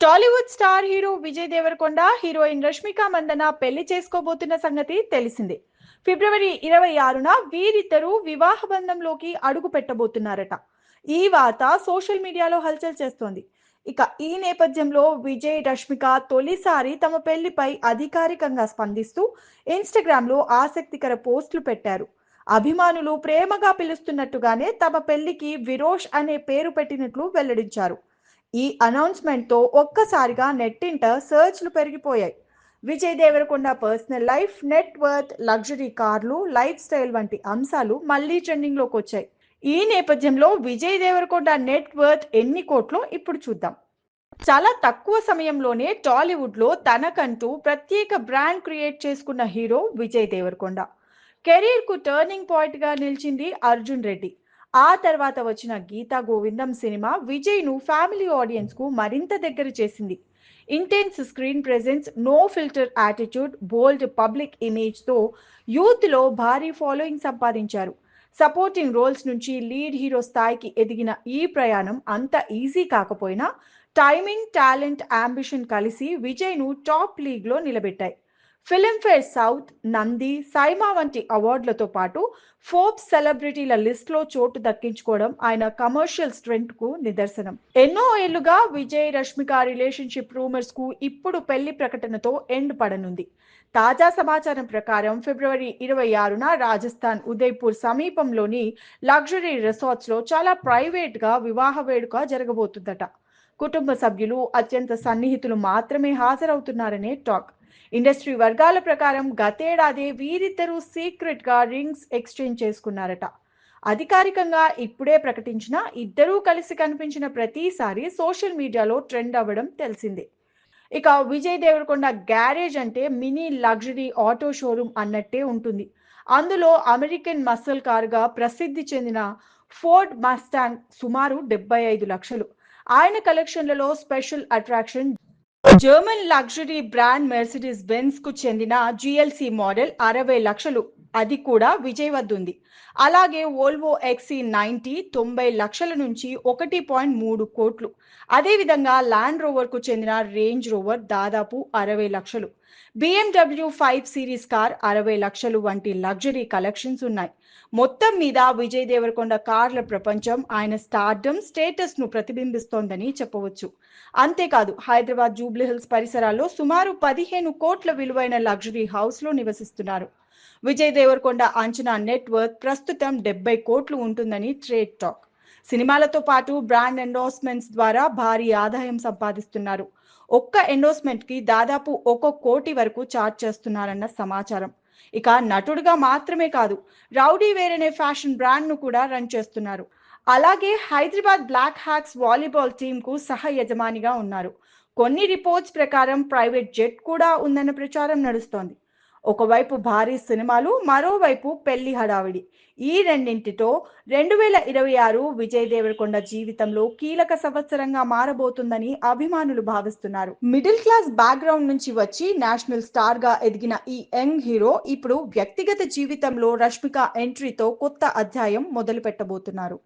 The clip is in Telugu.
Tollywood star hero Vijay Devarakonda heroine Rashmika Mandanna పెళ్లి చేసుకోబోతున్న సంగతి తెలిసిందే. ఫిబ్రవరి 26న వీరిద్దరూ వివాహ బంధంలోకి అడుగు పెట్టబోతున్నారట. ఈ వార్త సోషల్ మీడియాలో హల్చల్ చేస్తోంది. ఇక ఈ నేపథ్యంలో విజయ్ రష్మిక తొలిసారి తమ పెళ్లిపై అధికారికంగా స్పందిస్తూ ఇన్స్టాగ్రామ్ లో ఆసక్తికర పోస్టులు పెట్టారు. అభిమానులు ప్రేమగా పిలుస్తున్నట్టుగానే తమ పెళ్లికి విరోష్ అనే పేరు పెట్టినట్లు వెల్లడించారు. ఈ అనౌన్స్మెంట్ తో ఒక్కసారిగా నెట్టింట సర్చ్లు పెరిగిపోయాయి. Vijay Devarakonda personal life, net worth, luxury కార్లు, లైఫ్ స్టైల్ వంటి అంశాలు మళ్లీ ట్రెండింగ్ లోకి వచ్చాయి. ఈ నేపథ్యంలో విజయ్ దేవరకొండ నెట్ వర్త్ ఎన్ని కోట్లో ఇప్పుడు చూద్దాం. చాలా తక్కువ సమయంలోనే టాలీవుడ్ లో తనకంటూ ప్రత్యేక బ్రాండ్ క్రియేట్ చేసుకున్న హీరో విజయ్ దేవరకొండ. కెరీర్ కు టర్నింగ్ పాయింట్ గా నిలిచింది అర్జున్ రెడ్డి. ఆ తర్వాత వచ్చిన గీతా గోవిందం సినిమా విజయ్ ను ఫ్యామిలీ ఆడియన్స్ కు మరింత దగ్గర చేసింది. Intense screen presence, no filter attitude, bold public image తో యూత్ లో భారీ ఫాలోయింగ్ సంపాదించారు. సపోర్టింగ్ రోల్స్ నుంచి లీడ్ హీరో స్థాయికి ఎదిగిన ఈ ప్రయాణం అంత ఈజీ కాకపోయినా టైమింగ్, టాలెంట్, అంబిషన్ కలిసి విజయ్ ను టాప్ లీగ్ లో నిలబెట్టాయి. ఫిల్మ్ఫేర్ సౌత్, నంది, సైమా వంటి అవార్డులతో పాటు ఫోర్బ్స్ సెలబ్రిటీల లిస్ట్ లో చోటు దక్కించుకోవడం ఆయన కమర్షియల్ స్ట్రెంగ్త్ కు నిదర్శనం. ఎన్నో ఏళ్లుగా విజయ్ రష్మిక రిలేషన్షిప్ రూమర్స్ కు ఇప్పుడు పెళ్లి ప్రకటనతో ఎండ్ పడనుంది. తాజా సమాచారం ప్రకారం ఫిబ్రవరి 26న రాజస్థాన్ ఉదయ్పూర్ సమీపంలోని లగ్జరీ రిసార్ట్స్ లో చాలా ప్రైవేట్ గా వివాహ వేడుక జరగబోతుందట. కుటుంబ సభ్యులు, అత్యంత సన్నిహితులు మాత్రమే హాజరవుతున్నారనే టాక్. ఇండస్ట్రీ వర్గాల ప్రకారం గతేడాది వీరిద్దరూ సీక్రెట్ గా రింగ్స్ ఎక్స్చేంజ్ చేసుకున్నారట. అధికారికంగా ఇప్పుడే ప్రకటించిన ఇద్దరూ కలిసి కనిపించిన ప్రతిసారి సోషల్ మీడియాలో ట్రెండ్ అవ్వడం తెలిసిందే. ఇక విజయ్ దేవరకొండ గ్యారేజ్ అంటే మినీ లగ్జరీ ఆటో షోరూమ్ అన్నట్టే ఉంటుంది. అందులో అమెరికన్ మస్సల్ కారుగా ప్రసిద్ధి చెందిన ఫోర్డ్ మస్టాంగ్ సుమారు 75 లక్షలు. ఆయన కలెక్షన్లలో special attraction German luxury brand Mercedes Benz కు చెందిన జిఎల్సి మోడల్ 60 లక్షలు, అది కూడా విజయ్ వద్ద ఉంది. అలాగే వోల్వో XC90 90 లక్షల నుంచి 1.3 కోట్లు. అదేవిధంగా ల్యాండ్ రోవర్ కు చెందిన రేంజ్ రోవర్ దాదాపు 60 లక్షలు. BMW 5 సిరీస్ కార్ 60 లక్షలు వంటి లగ్జరీ కలెక్షన్స్ ఉన్నాయి. మొత్తం మీద విజయ్ దేవరకొండ కార్ల ప్రపంచం ఆయన స్టార్డమ్, స్టేటస్ ను ప్రతిబింబిస్తోందని చెప్పవచ్చు. అంతేకాదు హైదరాబాద్ జూబ్లీహిల్స్ పరిసరాల్లో సుమారు 15 కోట్ల విలువైన లగ్జరీ హౌస్ లో నివసిస్తున్నారు. విజయ్ దేవరకొండ అంచనా నెట్ వర్త్ ప్రస్తుతం 70 కోట్లు ఉంటుందని ట్రేడ్ టాక్. సినిమాలతో పాటు బ్రాండ్ ఎండోర్స్మెంట్స్ ద్వారా భారీ ఆదాయం సంపాదిస్తున్నారు. ఒక్క ఎండోర్స్మెంట్ కి దాదాపు 1 కోటి వరకు చార్జ్ చేస్తున్నారన్న సమాచారం. ఇక నటుడుగా మాత్రమే కాదు, రౌడీ వేర్ అనే ఫ్యాషన్ బ్రాండ్ ను కూడా రన్ చేస్తున్నారు. అలాగే Hyderabad black hawks volleyball team కు సహ యజమానిగా ఉన్నారు. కొన్ని రిపోర్ట్స్ ప్రకారం ప్రైవేట్ జెట్ కూడా ఉందన్న ప్రచారం నడుస్తోంది. ఒకవైపు భారీ సినిమాలు, మరోవైపు పెళ్లి హడావిడి. ఈ రెండింటితో 2026 విజయ్ దేవరకొండ జీవితంలో కీలక సంవత్సరంగా మారబోతుందని అభిమానులు భావిస్తున్నారు. మిడిల్ క్లాస్ బ్యాక్గ్రౌండ్ నుంచి వచ్చి నేషనల్ స్టార్ గా ఎదిగిన ఈ యంగ్ హీరో ఇప్పుడు వ్యక్తిగత జీవితంలో రష్మిక ఎంట్రీతో కొత్త అధ్యాయం మొదలు పెట్టబోతున్నారు.